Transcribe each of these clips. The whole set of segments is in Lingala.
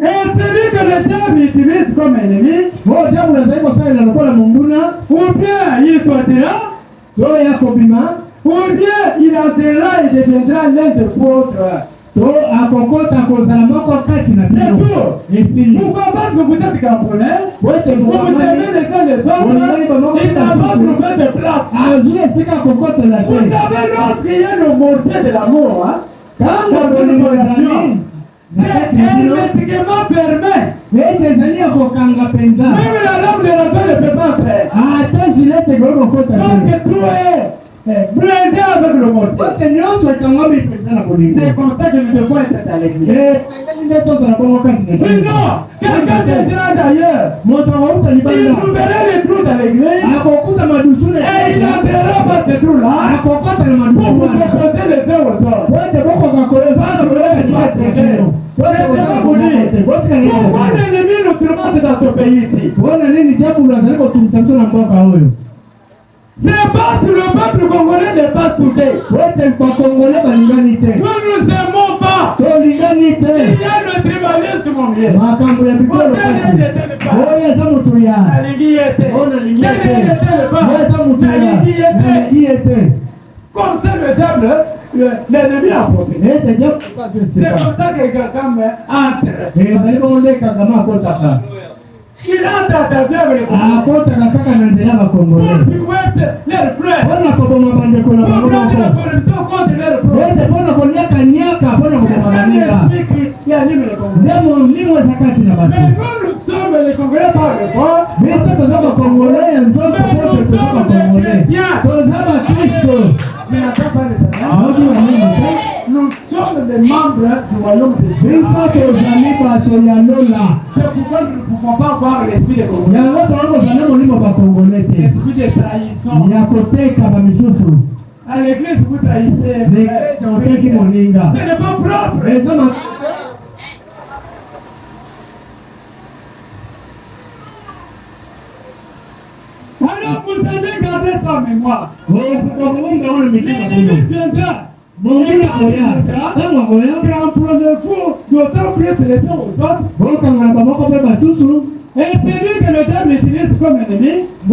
Et celui que le diable utilise comme ennemi, ou bien il sortira, ou bien il entrera et deviendra l'un des vôtres. C'est tout. Pourquoi parce que vous êtes Gabonais, vous aimez les uns les autres, il n'a pas trouvé de place. Vous savez, lorsqu'il y a le mortier de l'amour, quand la relation, c'est hermétiquement fermé. Même la lame de rasoir ne peut pas faire. Parce que tout est blindé avec le mortier. C'est comme ça que nous devons être à l'église. Sinon, quelqu'un viendra d'ailleurs, il trouverait les trous dans l'église, et il entrera par ces trous-là pour vous proposer les uns aux autres. Pourquoi l'ennemi nous tourmente dans ce pays ici? C'est pas sur le peuple congolais n'est pas soudé. Nous ne nous aimons pas. Il y a le tribalisme, mon bien. Comme ça, le diable, l'ennemi a profité. C'est comme ça que quelqu'un entre. Il entre à ta vie avec les Congolais. Pour tuer leurs frères. Pour prendre la corruption contre leurs frères. C'est ça l'esprit qui anime les Congolais. Mais nous sommes les Congolais par le corps. Mais nous sommes des chrétiens. Nous sommes des membres du royaume de Dieu. C'est pourquoi nous ne pouvons pas voir l'esprit des Congolais. L'esprit de trahison. À l'église, vous trahissez. Ce n'est pas propre. Alors vous avez gardé ça en mémoire. L'ennemi viendra. D'autant plus les uns aux autres. Et celui que le diable utilise comme ennemi, ou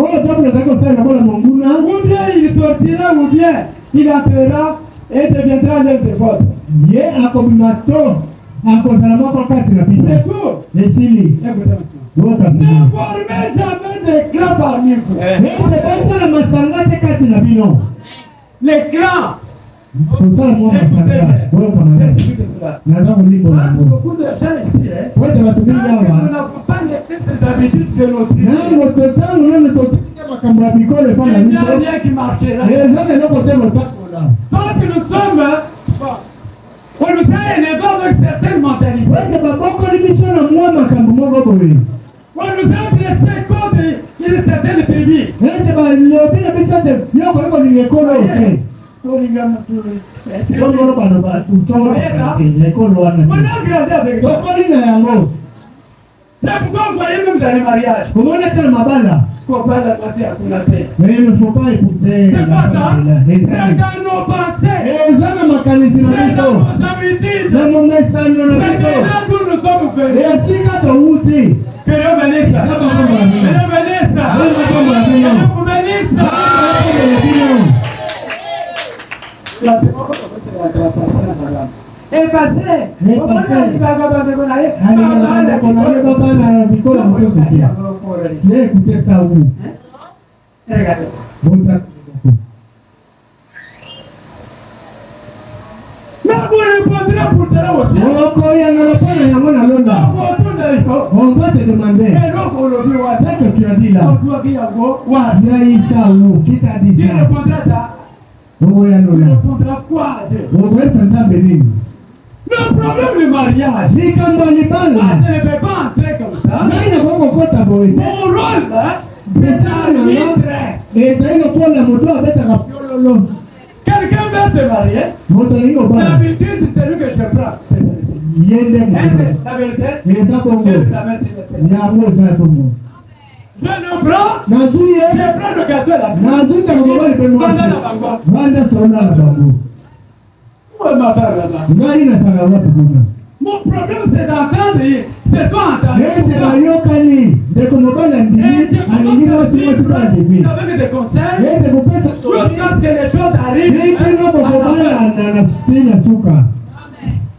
bien il sortira, ou bien il entrera et deviendra l'un des vôtres. C'est tout. Ne formez jamais des clans parmi vous. Les clans. Beaucoup de gens ici, nous n'avons pas laissé ces habitudes de notre vie. Il n'y a rien qui marchera. Parce que nous sommes, on nous a élevés avec certaines mentalités. On nous a dressés contre une certaine tribu. On a regardé avec ça. C'est pourquoi vous voyez même dans les mariages. Comment on est ma balle? Faut pas la passer à Konaté. Mais il ne faut pas écouter. C'est pas ça. C'est dans nos pensées. C'est dans nos habitudes. C'est là où nous sommes venus. Que Dieu bénisse. Que Dieu bénisse. Et passé. Écoutez ça où? Regardez. Mais vous répondrez pour cela aussi. On va te demander. Ce que tu as dit là. Qui t'a dit ça? Qui répondra ça? Tu répondras quoi? Le problème du mariage, je ne peux pas entrer comme ça. Mon rôle, c'est d'arbitrer. Quelqu'un veut se marier. D'habitude, c'est lui que je prends. La vérité, je le prends, je prends le gasoil à la Ouais, ma part là-bas. Mon problème, c'est d'entendre, ce soit entendu. Et je commence avec des conseils, jusqu'à ce que les choses arrivent.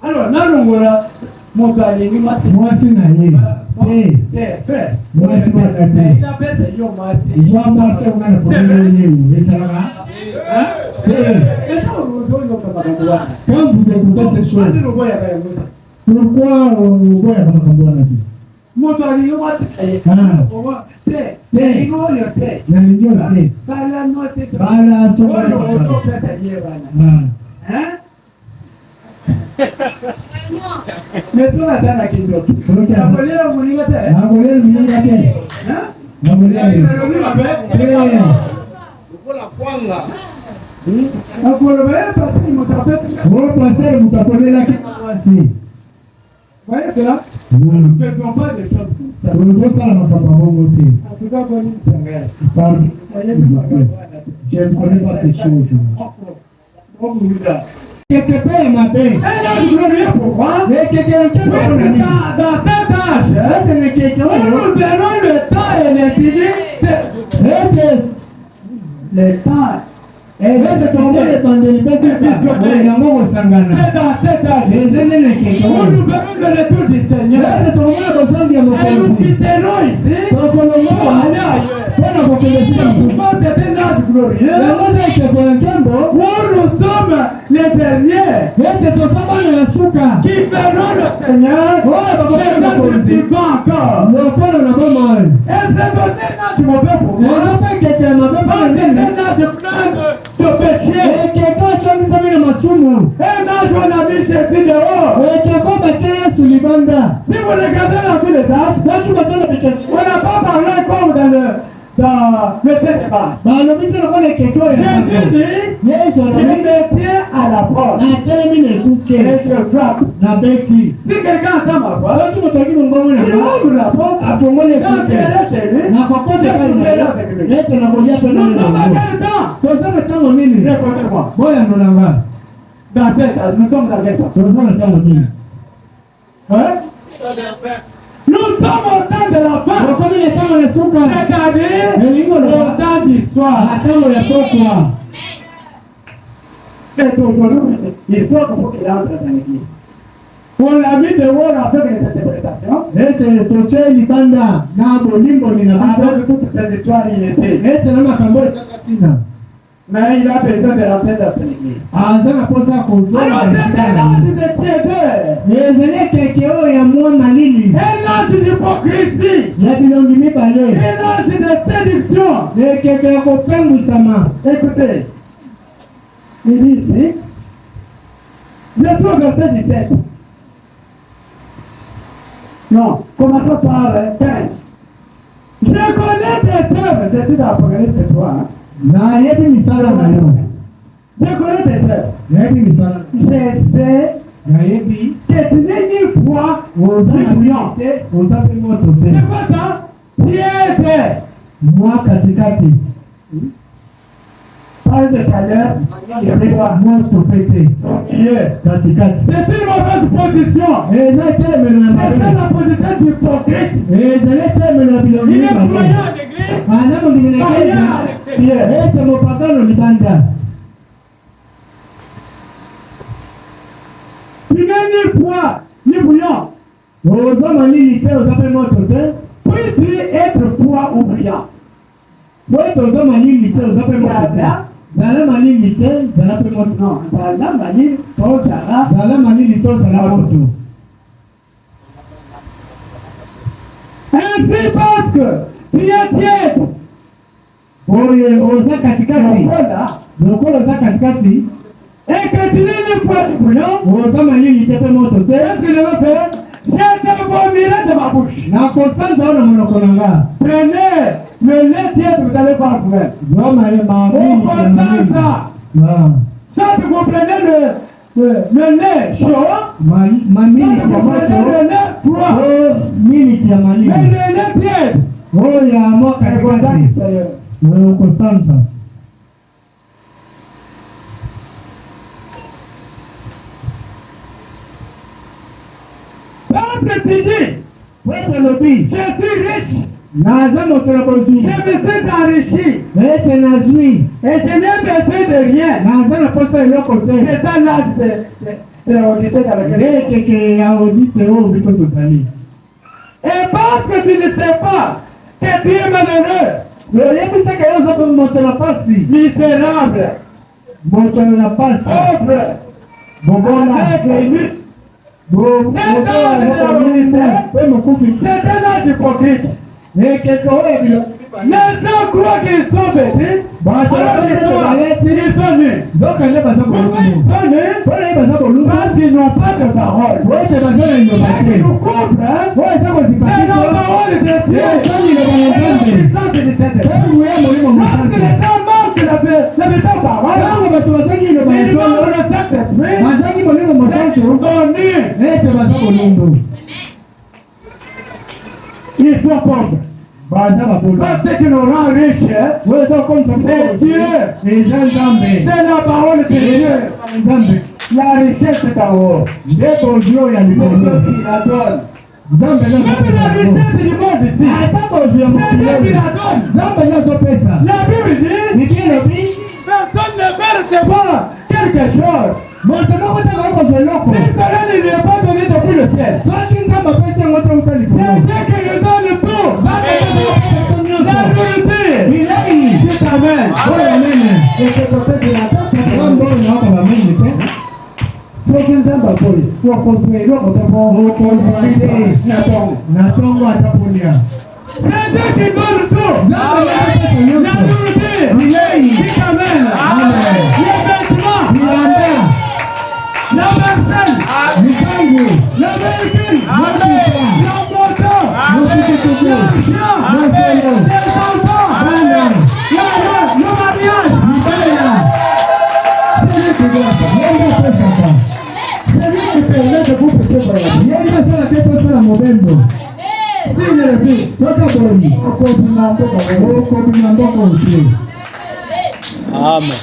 Alors, Nalongola, mon alingi, moi, c'est moi, c'est Naye. Moi, c'est moi, il a baissé, yo, moi, c'est moi, c'est vrai. Quand vous écoutez ces choses, pourquoi on voit la Macambouana? Moi, je dis, moi, c'est mais tu as un kidogo. Nabolea munigate. Nabolea munigate. Nabolea. Ukola kwanga. Nabolea parce que mutapeta. Vous pensez mutapolela kiasi. Voyez cela? Nous ne faisons pas des choses comme ça. Nous ne faisons pas la papa bongoté. En tout cas, bonne sangare. Pardon. Je ne connais pas ces choses. Bon, quelque part matin. Elle a du glorieux pourquoi? Mais quelqu'un qui dans cet âge, nous avons le temps et l'infini. Le temps. Et là, de tomber les pandémies, c'est dans cet âge. Nous venons de retour du Seigneur. Et nous quitterons ici. Pour aller ailleurs. Pourquoi c'est un âge glorieux? Où nous sommes les derniers qui verront le Seigneur peut-être vivant encore. Et c'est aussi un âge mauvais pour moi. C'est un âge plein de péché. Un âge où on a mis Jésus dehors. Si vous regardez la vie des âges, on n'a pas parlé comme dans le débat. Jésus dit, je me tiens à la porte. Et je frappe. Si quelqu'un entend ma voix, il ouvre la porte. Quand il est chez lui, je soufflerai avec lui. Nous sommes à quel temps? Répondez-moi. Dans cet âge, nous sommes dans quel temps? Hein? Nous sommes au temps de la fin. C'est-à-dire au temps du soir. C'est aujourd'hui. Il faut qu'il entre dans l'église. On l'a mis dehors avec les interprétations. Avec toutes ces histoires, il était. Mais il a besoin de rentrer dans l'église. Alors c'est un âge de tiédeur. Un âge d'hypocrisie. Un âge de séduction. Écoutez, il dit ici, je trouve verset 17. Non, commençons par 15. Je connais tes œuvres. Je suis dans l'Apocalypse 3. Je connais tes œuvres. Je sais que tu n'es ni foi ni bouillon. C'est quoi ça? Tiède. Moi, katikati. Parle de chaleur. Moi, stopété. C'est une mauvaise position. C'est la position du hypocrite. Il est croyant à l'église. Croyant à l'extérieur. Tu n'es ni foi ni bouillon. Peux-tu être foi ou bouillon? Ainsi parce que tu es tiède. Et que tu n'es ni foi ni bouillon. Qu'est-ce que je vais faire? Je te vomirai de ma bouche. Prenez le lait tiède, vous allez voir vous-même. Soit vous prenez le lait chaud, soit vous prenez le lait froid. Mais le lait tiède. tu dis, je suis riche. Je me suis enrichi. Et je n'ai besoin de rien. C'est ça l'âge de l'Odyssée dans lequel. Et parce que tu ne sais pas que tu es malheureux, misérable, pauvre, avec les luttes. C'est un âge hypocrite. Les gens croient qu'ils sont bêtis, alors ils sont nuls. Pourquoi ils sont nuls? Parce qu'ils n'ont pas de parole. Ils nous couvrent, c'est la parole de Dieu. La puissance du Saint-Esprit. Lorsque les gens marchent la méthode parole, ils ont le Saint-Esprit, ils sont nuls. Ils sont pauvres. Parce que nous rend riches, c'est Dieu. C'est la parole de Dieu. La richesse est en haut. C'est Dieu qui la donne. Même la richesse du monde ici, c'est Dieu qui la donne. La Bible dit, personne ne peut recevoir quelque chose si cela ne lui est pas donné depuis le ciel. C'est Dieu qui lui donne tout. La nourriture. Dites Amen. Et c'est peut-être de la tête. C'est Dieu qui donne tout. La nourriture. Dites Amen. Les vêtements. La personne. Le véhicule. La moto. L'argent. Les enfants. Le mariage. C'est lui qui permet de vous pécher pour la vie. Amen.